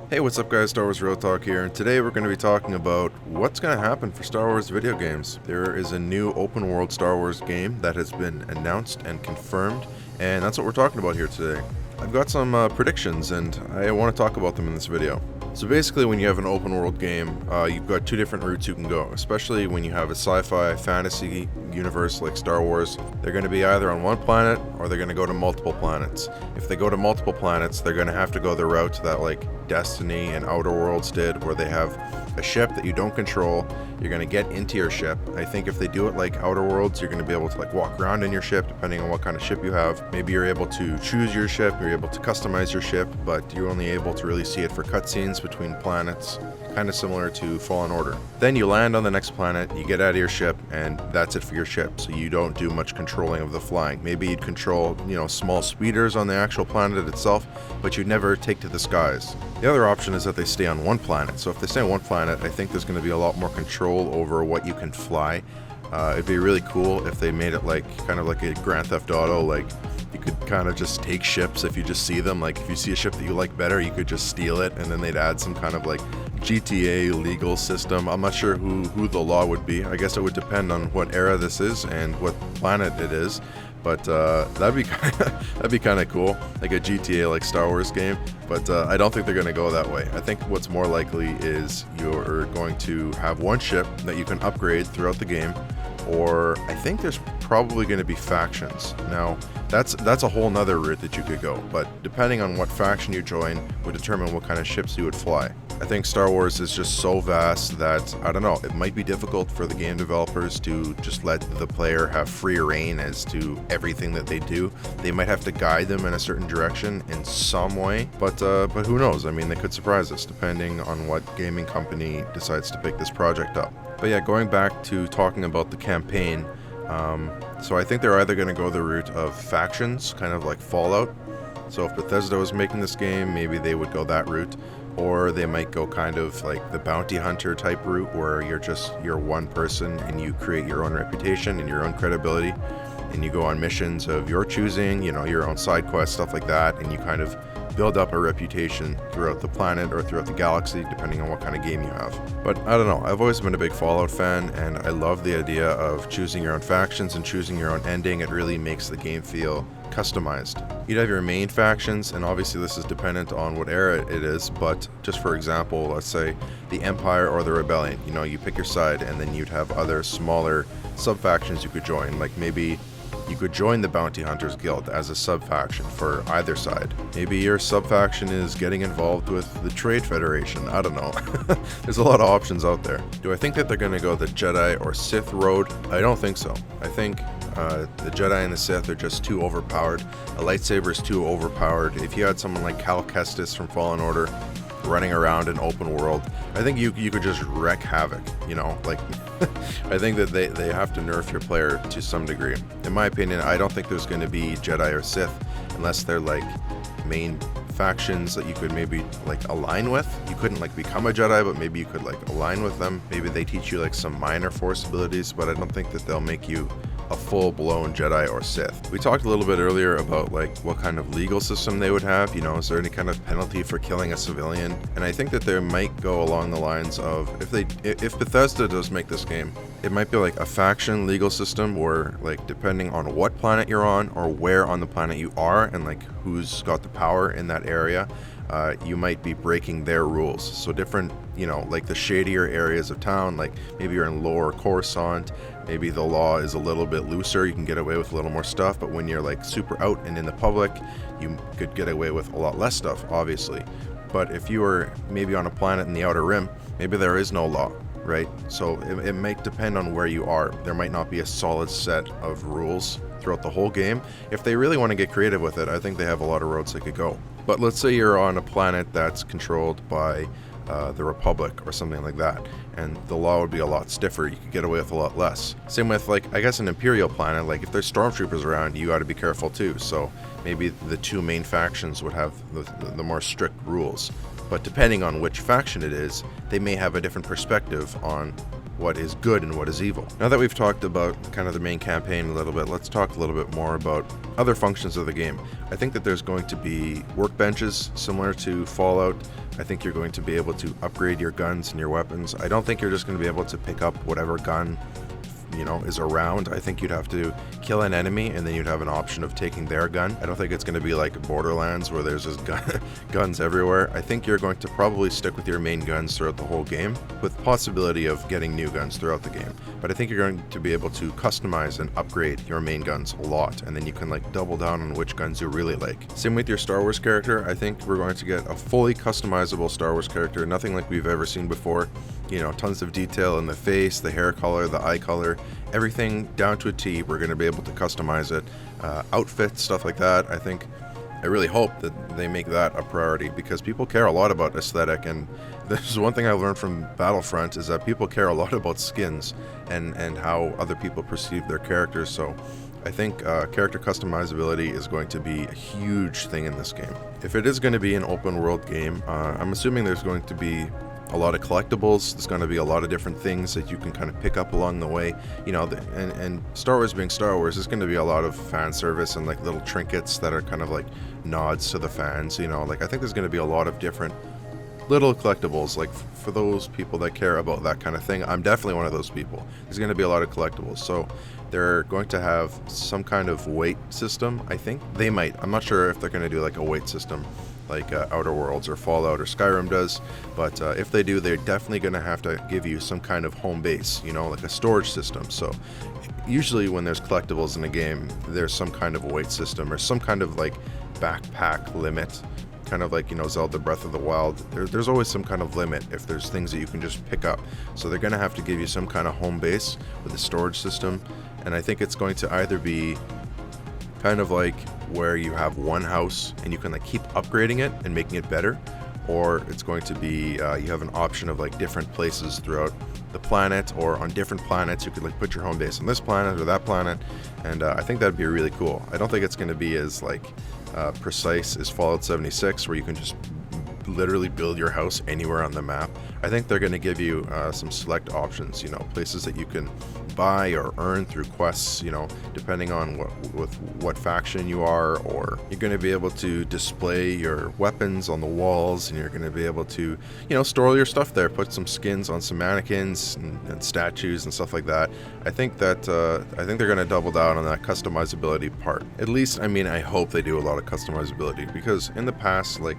Hey, what's up guys, Star Wars Real Talk here, and today we're going to be talking about what's going to happen for Star Wars video games. There is a new open world Star Wars game that has been announced and confirmed, and that's what we're talking about here today. I've got some predictions, and I want to talk about them in this video. So basically, when you have an open world game, you've got two different routes you can go, especially when you have a sci-fi fantasy universe like Star Wars. They're going to be either on one planet or they're going to go to multiple planets. If they go to multiple planets, they're going to have to go the route that like Destiny and Outer Worlds did, where they have a ship that you don't control. You're going to get into your ship. I think if they do it like Outer Worlds, you're going to be able to like walk around in your ship depending on what kind of ship you have. Maybe you're able to choose your ship, you're able to customize your ship, but you're only able to really see it for cutscenes between planets, kind of similar to Fallen Order. Then you land on the next planet, you get out of your ship, and that's it for your ship, so you don't do much controlling of the flying. Maybe you'd control, small speeders on the actual planet itself, but you'd never take to the skies. The other option is that they stay on one planet. So if they stay on one planet, I think there's going to be a lot more control over what you can fly. It'd be really cool if they made it kind of like a Grand Theft Auto, like you could kind of just take ships if you just see them. Like if you see a ship that you like better, you could just steal it, and then they'd add some kind of like GTA legal system. I'm not sure who the law would be. I guess it would depend on what era this is and what planet it is. But that'd be kind of cool, like a GTA like Star Wars game. But I don't think they're going to go that way. I think what's more likely is you're going to have one ship that you can upgrade throughout the game, or I think there's probably going to be factions. Now, that's a whole nother route that you could go, but depending on what faction you join would determine what kind of ships you would fly. I think Star Wars is just so vast that, I don't know, it might be difficult for the game developers to just let the player have free reign as to everything that they do. They might have to guide them in a certain direction in some way, but who knows? I mean, they could surprise us depending on what gaming company decides to pick this project up. But yeah, going back to talking about the campaign, so I think they're either going to go the route of factions, kind of like Fallout. So if Bethesda was making this game, maybe they would go that route. Or they might go kind of like the bounty hunter type route, where you're one person and you create your own reputation and your own credibility, and you go on missions of your choosing, your own side quests, stuff like that, and you kind of build up a reputation throughout the planet or throughout the galaxy, depending on what kind of game you have. But I don't know, I've always been a big Fallout fan, and I love the idea of choosing your own factions and choosing your own ending. It really makes the game feel customized. You'd have your main factions, and obviously this is dependent on what era it is, but just for example, let's say the Empire or the Rebellion, you pick your side, and then you'd have other smaller sub-factions you could join, like maybe you could join the Bounty Hunters Guild as a sub-faction for either side. Maybe your sub-faction is getting involved with the Trade Federation. I don't know. There's a lot of options out there. Do I think that they're going to go the Jedi or Sith road? I don't think so. I think the Jedi and the Sith are just too overpowered. A lightsaber is too overpowered. If you had someone like Cal Kestis from Fallen Order running around in open world, I think you could just wreck havoc, I think that they have to nerf your player to some degree. In my opinion, I don't think there's going to be Jedi or Sith unless they're like main factions that you could maybe like align with. You couldn't like become a Jedi, but maybe you could like align with them. Maybe they teach you like some minor Force abilities, but I don't think that they'll make you a full-blown Jedi or Sith. We talked a little bit earlier about like what kind of legal system they would have. Is there any kind of penalty for killing a civilian? And I think that they might go along the lines of, if Bethesda does make this game, it might be like a faction legal system where, like, depending on what planet you're on or where on the planet you are and like who's got the power in that area, you might be breaking their rules. So different, like the shadier areas of town, like maybe you're in Lower Coruscant, maybe the law is a little bit looser, you can get away with a little more stuff, but when you're like super out and in the public, you could get away with a lot less stuff, obviously. But if you were maybe on a planet in the Outer Rim, maybe there is no law, right? So it might depend on where you are. There might not be a solid set of rules throughout the whole game. If they really want to get creative with it, I think they have a lot of roads they could go. But let's say you're on a planet that's controlled by the Republic or something like that, and the law would be a lot stiffer. You could get away with a lot less. Same with, like, I guess an Imperial planet, like if there's stormtroopers around, you got to be careful too. So maybe the two main factions would have the more strict rules. But depending on which faction it is, they may have a different perspective on what is good and what is evil. Now that we've talked about kind of the main campaign a little bit, let's talk a little bit more about other functions of the game. I think that there's going to be workbenches similar to Fallout. I think you're going to be able to upgrade your guns and your weapons. I don't think you're just going to be able to pick up whatever gun is around. I think you'd have to kill an enemy and then you'd have an option of taking their gun. I don't think it's going to be like Borderlands where there's just guns everywhere. I think you're going to probably stick with your main guns throughout the whole game, with possibility of getting new guns throughout the game. But I think you're going to be able to customize and upgrade your main guns a lot, and then you can like double down on which guns you really like. Same with your Star Wars character. I think we're going to get a fully customizable Star Wars character, nothing like we've ever seen before. Tons of detail in the face, the hair color, the eye color, everything down to a T. We're going to be able to customize it. Outfits, stuff like that. I really hope that they make that a priority, because people care a lot about aesthetic, and this is one thing I learned from Battlefront, is that people care a lot about skins and how other people perceive their characters. So I think character customizability is going to be a huge thing in this game. If it is going to be an open world game, I'm assuming there's going to be a lot of collectibles. There's going to be a lot of different things that you can kind of pick up along the way. And Star Wars being Star Wars, there's going to be a lot of fan service and like little trinkets that are kind of like nods to the fans. I think there's going to be a lot of different little collectibles, like for those people that care about that kind of thing. I'm definitely one of those people. There's going to be a lot of collectibles. So they're going to have some kind of weight system. I think they might. I'm not sure if they're going to do like a weight system like Outer Worlds or Fallout or Skyrim does, but if they do, they're definitely going to have to give you some kind of home base, like a storage system. So usually when there's collectibles in a game, there's some kind of weight system or some kind of like backpack limit, kind of like Zelda Breath of the Wild. There's always some kind of limit if there's things that you can just pick up. So they're going to have to give you some kind of home base with a storage system, and I think it's going to either be kind of like where you have one house and you can like keep upgrading it and making it better, or it's going to be you have an option of like different places throughout the planet, or on different planets you could like put your home base on this planet or that planet, and I think that'd be really cool. I don't think it's going to be as like precise as Fallout 76 where you can just literally build your house anywhere on the map. I think they're going to give you some select options, places that you can buy or earn through quests, depending on what faction you are, or you're going to be able to display your weapons on the walls, and you're going to be able to, store all your stuff there, put some skins on some mannequins and statues and stuff like that. I think they're going to double down on that customizability part. At least, I hope they do a lot of customizability, because in the past, like,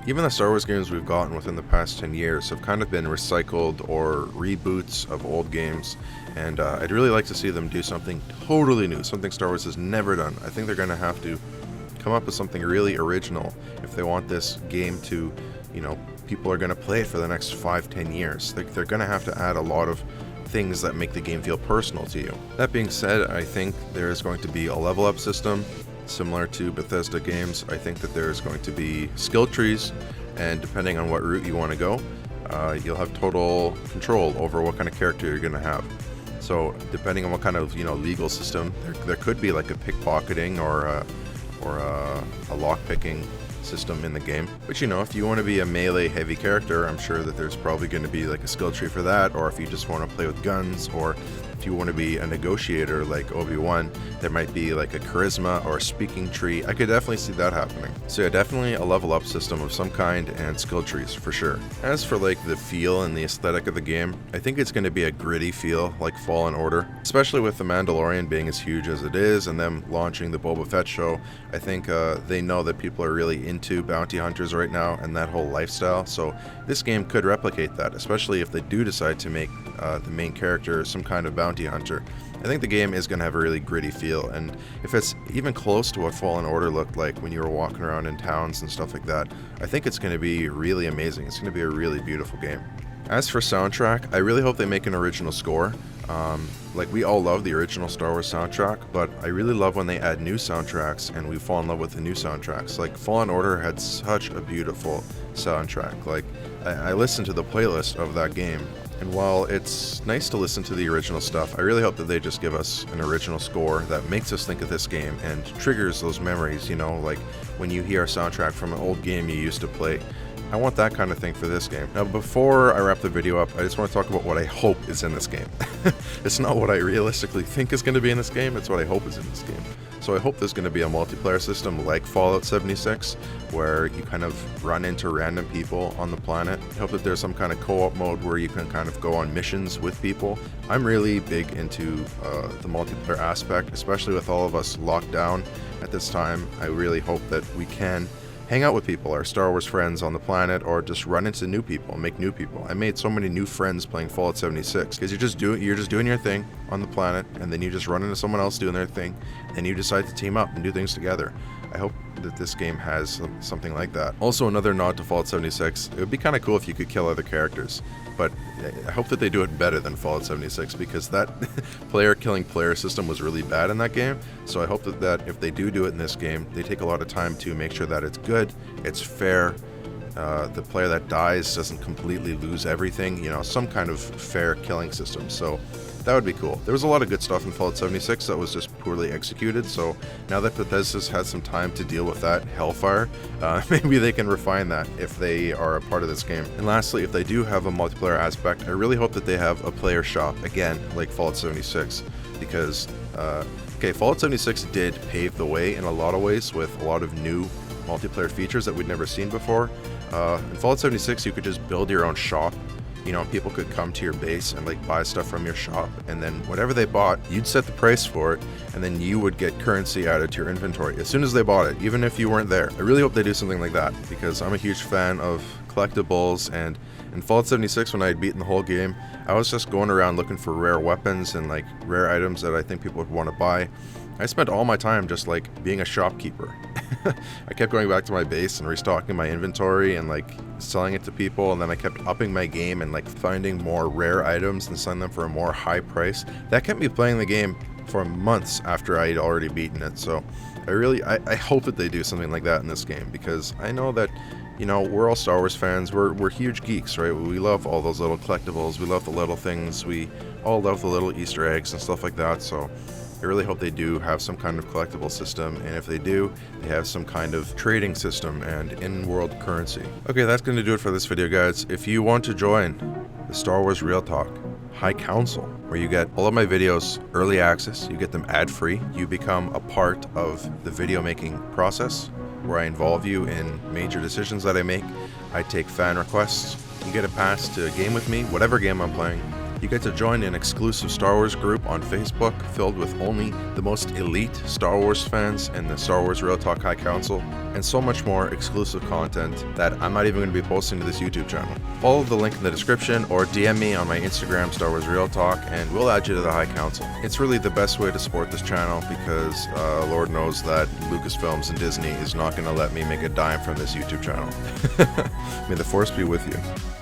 even the Star Wars games we've gotten within the past 10 years have kind of been recycled or reboots of old games, and I'd really like to see them do something totally new, something Star Wars has never done. I think they're going to have to come up with something really original if they want this game to, people are going to play it for the next 5-10 years. They're going to have to add a lot of things that make the game feel personal to you. That being said, I think there is going to be a level up system similar to Bethesda games. I think that there's going to be skill trees, and depending on what route you want to go, you'll have total control over what kind of character you're going to have. So depending on what kind of legal system, there could be like a pickpocketing or a lockpicking system in the game. But if you want to be a melee heavy character, I'm sure that there's probably going to be like a skill tree for that. Or if you just want to play with guns, or if you want to be a negotiator like Obi-Wan, there might be like a charisma or a speaking tree. I could definitely see that happening. So yeah, definitely a level up system of some kind and skill trees for sure. As for like the feel and the aesthetic of the game, I think it's going to be a gritty feel like Fallen Order, especially with The Mandalorian being as huge as it is and them launching the Boba Fett show. I think they know that people are really into bounty hunters right now and that whole lifestyle, so this game could replicate that, especially if they do decide to make the main character some kind of bounty hunter. I think the game is going to have a really gritty feel, and if it's even close to what Fallen Order looked like when you were walking around in towns and stuff like that, I think it's going to be really amazing. It's going to be a really beautiful game. As for soundtrack, I really hope they make an original score. Like, we all love the original Star Wars soundtrack, but I really love when they add new soundtracks and we fall in love with the new soundtracks. Like, Fallen Order had such a beautiful soundtrack. Like, I listened to the playlist of that game, and while it's nice to listen to the original stuff, I really hope that they just give us an original score that makes us think of this game and triggers those memories, like when you hear a soundtrack from an old game you used to play I want that kind of thing for this game. Now, before I wrap the video up, I just want to talk about what I hope is in this game. It's not what I realistically think is going to be in this game, it's what I hope is in this game. So I hope there's going to be a multiplayer system like Fallout 76, where you kind of run into random people on the planet. I hope that there's some kind of co-op mode where you can kind of go on missions with people. I'm really big into the multiplayer aspect, especially with all of us locked down at this time. I really hope that we can hang out with people, our Star Wars friends on the planet, or just run into new people, make new people. I made so many new friends playing Fallout 76 because you're just doing your thing on the planet, and then you just run into someone else doing their thing, and you decide to team up and do things together. I hope that this game has something like that. Also, another nod to Fallout 76, it would be kind of cool if you could kill other characters, but I hope that they do it better than Fallout 76, because that player killing player system was really bad in that game. So I hope that if they do it in this game, they take a lot of time to make sure that it's good, it's fair, the player that dies doesn't completely lose everything, some kind of fair killing system. So that would be cool. There was a lot of good stuff in Fallout 76 that was just poorly executed, so now that Bethesda's had some time to deal with that hellfire, maybe they can refine that if they are a part of this game. And lastly, if they do have a multiplayer aspect, I really hope that they have a player shop, again, like Fallout 76, because, Fallout 76 did pave the way in a lot of ways with a lot of new multiplayer features that we'd never seen before. In Fallout 76, you could just build your own shop. People could come to your base and buy stuff from your shop, and then whatever they bought, you'd set the price for it, and then you would get currency added to your inventory as soon as they bought it, even if you weren't there. I really hope they do something like that, because I'm a huge fan of collectibles, and in Fallout 76, when I had beaten the whole game, I was just going around looking for rare weapons and rare items that I think people would want to buy. I spent all my time just being a shopkeeper. I kept going back to my base and restocking my inventory and selling it to people, and then I kept upping my game and finding more rare items and selling them for a more high price. That kept me playing the game for months after I had already beaten it. So I hope that they do something like that in this game, because I know that we're all Star Wars fans. We're huge geeks, right? We love all those little collectibles. We love the little things. We all love the little Easter eggs and stuff like that. So I really hope they do have some kind of collectible system, and if they do, they have some kind of trading system and in-world currency. Okay, that's going to do it for this video, guys. If you want to join the Star Wars Real Talk High Council, where you get all of my videos early access, you get them ad-free, you become a part of the video making process, where I involve you in major decisions that I make. I take fan requests. You get a pass to game with me, whatever game I'm playing. You get to join an exclusive Star Wars group on Facebook filled with only the most elite Star Wars fans in the Star Wars Real Talk High Council, and so much more exclusive content that I'm not even going to be posting to this YouTube channel. Follow the link in the description or DM me on my Instagram, Star Wars Real Talk, and we'll add you to the High Council. It's really the best way to support this channel, because Lord knows that Lucasfilms and Disney is not going to let me make a dime from this YouTube channel. May the Force be with you.